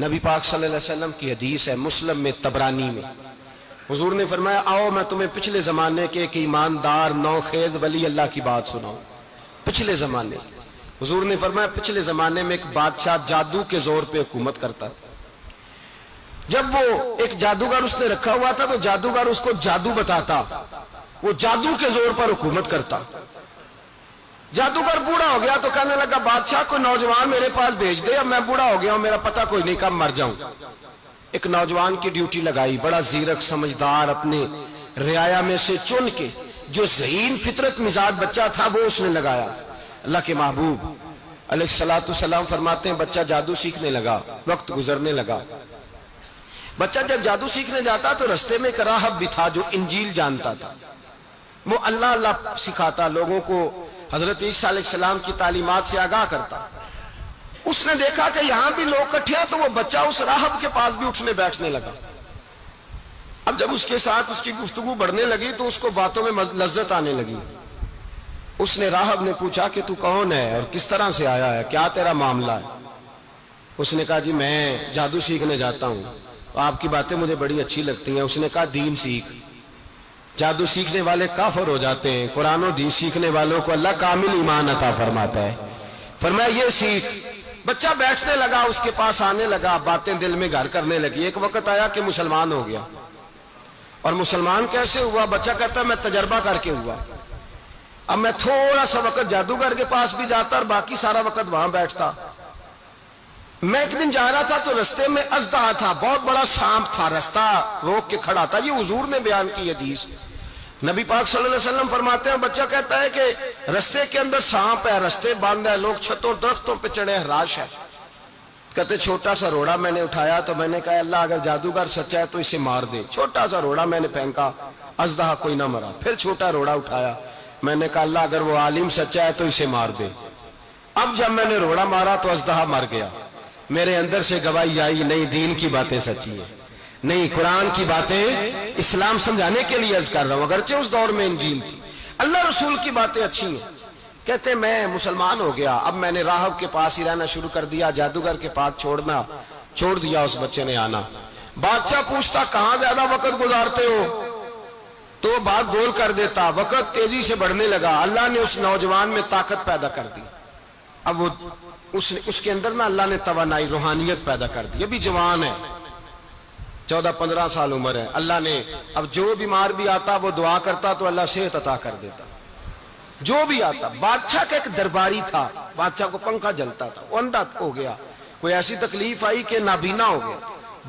نبی پاک صلی اللہ علیہ وسلم کی حدیث ہے مسلم میں طبرانی میں، حضور نے فرمایا آؤ میں تمہیں پچھلے زمانے کے ایک ایماندار نوخیز ولی اللہ کی بات سناؤں۔ پچھلے زمانے حضور نے فرمایا پچھلے زمانے میں ایک بادشاہ جادو کے زور پہ حکومت کرتا، جب وہ ایک جادوگر اس نے رکھا ہوا تھا تو جادوگر اس کو جادو بتاتا، وہ جادو کے زور پر حکومت کرتا۔ جادوگر بوڑھا ہو گیا تو کہنے لگا بادشاہ کو نوجوان میرے پاس بھیج دے، اب میں بوڑھا ہو گیا ہوں میرا پتہ کوئی نہیں کب مر جاؤں۔ ایک نوجوان کی ڈیوٹی لگائی، بڑا زیرک سمجھدار، اپنے رعایا میں سے چن کے جو ذہین فطرت مزاج بچہ تھا وہ اس نے لگایا۔ اللہ کے محبوب علیہ الصلوۃ والسلام فرماتے ہیں بچہ جادو سیکھنے لگا، وقت گزرنے لگا۔ بچہ جب جادو سیکھنے جاتا تو رستے میں ایک راہب بھی تھا جو انجیل جانتا تھا، وہ اللہ اللہ سکھاتا، لوگوں کو حضرت عیسیٰ علیہ السلام کی تعلیمات سے آگاہ کرتا۔ اس نے دیکھا کہ یہاں بھی لوگ کٹھے ہیں تو وہ بچہ اس راہب کے پاس بھی اٹھنے بیٹھنے لگا۔ اب جب اس کے ساتھ اس کی گفتگو بڑھنے لگی تو اس کو باتوں میں لذت آنے لگی۔ اس نے راہب نے پوچھا کہ تو کون ہے اور کس طرح سے آیا ہے، کیا تیرا معاملہ ہے؟ اس نے کہا جی میں جادو سیکھنے جاتا ہوں، آپ کی باتیں مجھے بڑی اچھی لگتی ہیں۔ اس نے کہا دین سیکھ، جادو سیکھنے والے کافر ہو جاتے ہیں، قرآن و دین سیکھنے والوں کو اللہ کامل ایمان عطا فرماتا ہے۔ فرمایا یہ سیکھ۔ بچہ بیٹھنے لگا، اس کے پاس آنے لگا، باتیں دل میں گھر کرنے لگی۔ ایک وقت آیا کہ مسلمان ہو گیا، اور مسلمان کیسے ہوا؟ بچہ کہتا ہے میں تجربہ کر کے ہوا۔ اب میں تھوڑا سا وقت جادوگر کے پاس بھی جاتا اور باقی سارا وقت وہاں بیٹھتا۔ میں ایک دن جا رہا تھا تو رستے میں اژدہا تھا، بہت بڑا سانپ تھا، رستہ روک کے کھڑا تھا۔ یہ حضور نے بیان کی حدیث۔ نبی پاک صلی اللہ علیہ وسلم فرماتے ہیں بچہ کہتا ہے کہ رستے کے اندر سانپ ہے، رستے بند ہے، لوگ چھتوں درختوں پہ چڑھے، ہراش ہے۔ کہتے چھوٹا سا روڑا میں نے اٹھایا تو میں نے کہا اللہ اگر جادوگر سچا ہے تو اسے مار دے۔ چھوٹا سا روڑا میں نے پھینکا، اژدہا کوئی نہ مرا۔ پھر چھوٹا روڑا اٹھایا، میں نے کہا اللہ اگر وہ عالم سچا ہے تو اسے مار دے۔ اب جب میں نے روڑا مارا تو اژدہا مر گیا۔ میرے اندر سے گواہی آئی نہیں دین کی باتیں سچی ہیں، نہیں قرآن کی باتیں اسلام سمجھانے کے لیے عرض کر رہا ہوں، اگرچہ اس دور میں انجیل تھی، اللہ رسول کی باتیں اچھی ہیں۔ کہتے میں مسلمان ہو گیا، اب میں نے راہب کے پاس ہی رہنا شروع کر دیا، جادوگر کے پاس چھوڑ دیا۔ اس بچے نے آنا، بادشاہ پوچھتا کہاں زیادہ وقت گزارتے ہو تو وہ بات گول کر دیتا۔ وقت تیزی سے بڑھنے لگا، اللہ نے اس نوجوان میں طاقت پیدا کر دی۔ اب وہ اس کے اندر نا اللہ نے توانائی روحانیت پیدا کر دی، ابھی جوان ہے، 14-15 سال عمر ہے۔ اللہ نے اب جو بیمار بھی آتا وہ دعا کرتا تو اللہ صحت عطا کر دیتا، جو بھی آتا۔ بادشاہ کا ایک درباری تھا، بادشاہ کو پنکھا جلتا تھا، وہ اندھا ہو گیا، کوئی ایسی تکلیف آئی کہ نابینا ہو گیا،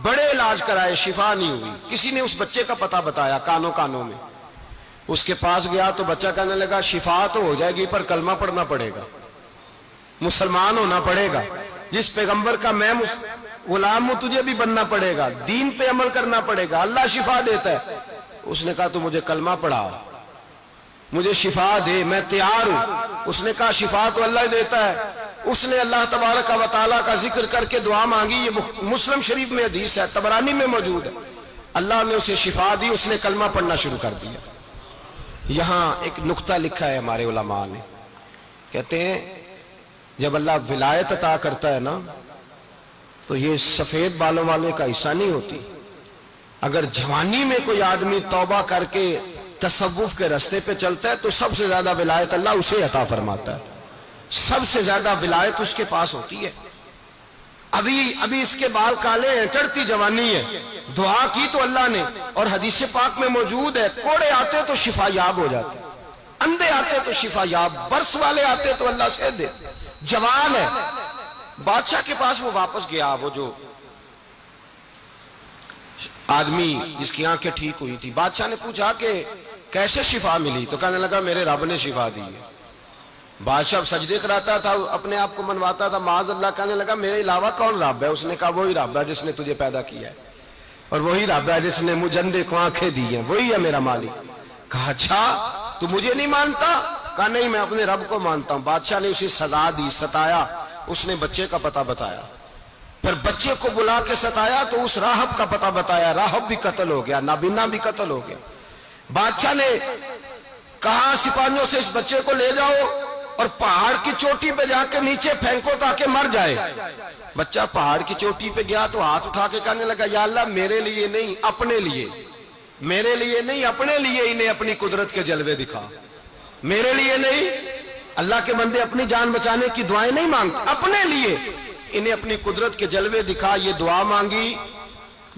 بڑے علاج کرائے شفا نہیں ہوئی۔ کسی نے اس بچے کا پتہ بتایا کانوں میں، اس کے پاس گیا تو بچہ کہنے لگا شفا تو ہو جائے گی پر کلمہ پڑھنا پڑے گا، مسلمان ہونا پڑے گا، جس پیغمبر کا میں غلام ہوں تجھے بھی بننا پڑے گا، دین پہ عمل کرنا پڑے گا، اللہ شفا دیتا ہے۔ اس نے کہا تو مجھے کلمہ پڑھا، مجھے شفا دے، میں تیار ہوں۔ اس نے کہا شفا تو اللہ دیتا ہے۔ اس نے اللہ تبارک و تعالیٰ کا ذکر کر کے دعا مانگی، یہ مسلم شریف میں حدیث ہے، طبرانی میں موجود ہے۔ اللہ نے اسے شفا دی، اس نے کلمہ پڑھنا شروع کر دیا۔ یہاں ایک نقطہ لکھا ہے ہمارے علماء نے، کہتے ہیں جب اللہ ولایت عطا کرتا ہے نا تو یہ سفید بالوں والے کا حصہ نہیں ہوتی۔ اگر جوانی میں کوئی آدمی توبہ کر کے تصوف کے رستے پہ چلتا ہے تو سب سے زیادہ ولایت اللہ اسے عطا فرماتا ہے، سب سے زیادہ ولایت اس کے پاس ہوتی ہے۔ ابھی اس کے بال کالے ہیں، چڑھتی جوانی ہے، دعا کی تو اللہ نے، اور حدیث پاک میں موجود ہے کوڑے آتے تو شفا یاب ہو جاتے، اندھے آتے تو شفا یاب، برس والے آتے تو اللہ سے دے۔ جوان ہے، بادشاہ کے پاس وہ واپس گیا، وہ جو آدمی جس کی آنکھیں ٹھیک ہوئی تھی۔ بادشاہ نے پوچھا کہ کیسے شفا ملی؟ تو کہنے لگا میرے رب نے شفا دی ہے۔ بادشاہ سجدے کراتا تھا، اپنے آپ کو منواتا تھا، معاذ اللہ، کہنے لگا میرے علاوہ کون رب ہے؟ اس نے کہا وہی رب ہے جس نے تجھے پیدا کیا ہے، اور وہی رب ہے جس نے مجھے اندھے کو آنکھیں دی ہیں، وہی ہے میرا مالک۔ کہا اچھا تو مجھے نہیں مانتا؟ کہا نہیں میں اپنے رب کو مانتا ہوں۔ بادشاہ نے اسے سزا دی، ستایا، اس نے بچے کا پتہ بتایا، پھر بچے کو بلا کے ستایا تو اس راہب کا پتہ بتایا، راہب بھی قتل ہو گیا، نابینا بھی قتل ہو گیا۔ بادشاہ نے کہا سپاہیوں سے اس بچے کو لے جاؤ اور پہاڑ کی چوٹی پہ جا کے نیچے پھینکو تاکہ مر جائے. بچہ پہاڑ کی چوٹی پہ گیا تو ہاتھ اٹھا کے کہنے لگا یا اللہ میرے لیے نہیں اپنے لیے، میرے لیے نہیں اپنے لیے انہیں اپنی قدرت کے جلوے دکھا. میرے لیے نہیں، اللہ کے بندے اپنی جان بچانے کی دعائیں نہیں مانگتے، اپنے لیے انہیں اپنی قدرت کے جلوے دکھا. یہ دعا مانگی،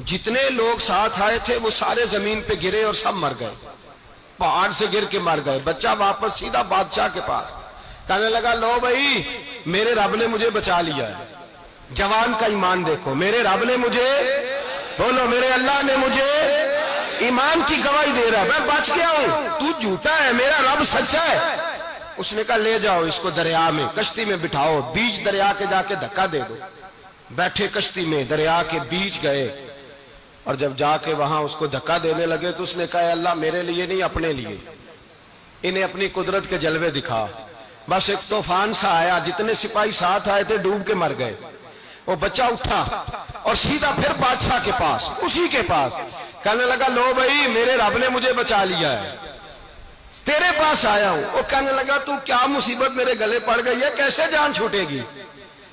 جتنے لوگ ساتھ آئے تھے وہ سارے زمین پہ گرے اور سب مر گئے، پہاڑ سے گر کے مر گئے. بچہ واپس سیدھا بادشاہ کے پاس کہنے لگا لو بھائی میرے رب نے مجھے بچا لیا ہے. جوان کا ایمان دیکھو، میرے رب نے مجھے، بولو میرے اللہ نے مجھے ایمان کی گواہی دے رہا ہے، میں بچ گیا ہوں، تو جھوٹا ہے، میرا رب سچا ہے. اس نے کہا لے جاؤ اس کو دریا میں، کشتی میں بٹھاؤ، بیچ دریا کے جا کے دھکا دے دو. بیٹھے کشتی میں، دریا کے بیچ گئے، اور جب جا کے وہاں اس کو دھکا دینے لگے تو اس نے کہا اللہ میرے لیے نہیں اپنے لیے انہیں اپنی قدرت کے جلوے دکھا. بس ایک طوفان سا آیا، جتنے سپاہی ساتھ آئے تھے ڈوب کے مر گئے. وہ بچہ اٹھا اور سیدھا پھر بادشاہ کے پاس، اسی کے پاس کہنے لگا لو بھائی میرے رب نے مجھے بچا لیا ہے، تیرے پاس آیا ہوں. وہ کہنے لگا تو کیا مصیبت میرے گلے پڑ گئی ہے، کیسے جان چھوٹے گی؟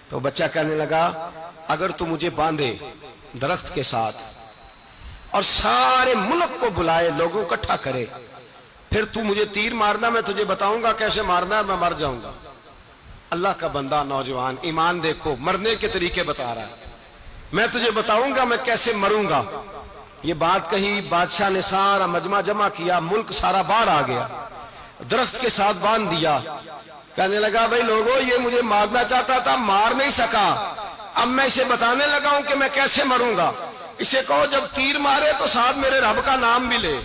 تو بچہ کہنے لگا اگر تو مجھے باندھے درخت کے ساتھ اور سارے ملک کو بلائے، لوگوں کو اکٹھا کرے، پھر تو مجھے تیر مارنا، میں تجھے بتاؤں گا کیسے مارنا ہے، میں مر جاؤں گا. اللہ کا بندہ نوجوان ایمان دیکھو، مرنے کے طریقے بتا رہا ہے، میں تجھے بتاؤں گا میں کیسے مروں گا. یہ بات کہی، بادشاہ نے سارا مجمع جمع کیا، ملک سارا باہر آ گیا، درخت کے ساتھ باندھ دیا. کہنے لگا بھائی لوگوں یہ مجھے مارنا چاہتا تھا، مار نہیں سکا، اب میں اسے بتانے لگا ہوں کہ میں کیسے مروں گا. اسے کہو جب تیر مارے تو ساتھ میرے رب کا نام بھی لے،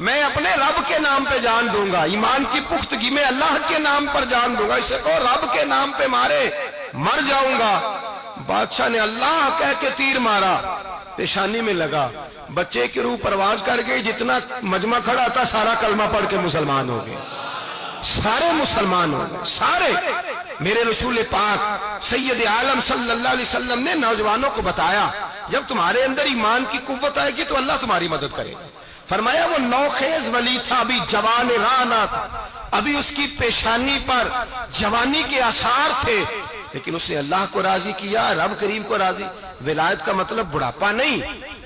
میں اپنے رب کے نام پہ جان دوں گا، ایمان کی پختگی میں اللہ کے نام پر جان دوں گا. اسے کہو رب کے نام پہ مارے، مر جاؤں گا. بادشاہ نے اللہ کہہ کے تیر مارا، پیشانی میں لگا، بچے کی روح پرواز کر گئی. جتنا مجمع کھڑا تھا سارا کلمہ پڑھ کے مسلمان ہو گئے، سارے مسلمان ہو گئے سارے. میرے رسول پاک سید عالم صلی اللہ علیہ وسلم نے نوجوانوں کو بتایا جب تمہارے اندر ایمان کی قوت آئے گی تو اللہ تمہاری مدد کرے. فرمایا وہ نوخیز ولی تھا، ابھی جوان رانا تھا، ابھی اس کی پیشانی پر جوانی کے آثار تھے، لیکن اس نے اللہ کو راضی کیا، رب کریم کو راضی. ولایت کا مطلب بڑھاپا نہیں،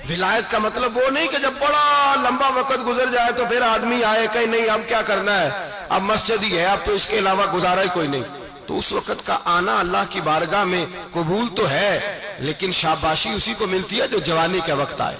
ولایت کا مطلب وہ نہیں کہ جب بڑا لمبا وقت گزر جائے تو پھر آدمی آئے کہ نہیں اب کیا کرنا ہے، اب مسجد ہی ہے، اب تو اس کے علاوہ گزارا ہی کوئی نہیں. تو اس وقت کا آنا اللہ کی بارگاہ میں قبول تو ہے، لیکن شاباشی اسی کو ملتی ہے جو جوانی کے وقت آئے.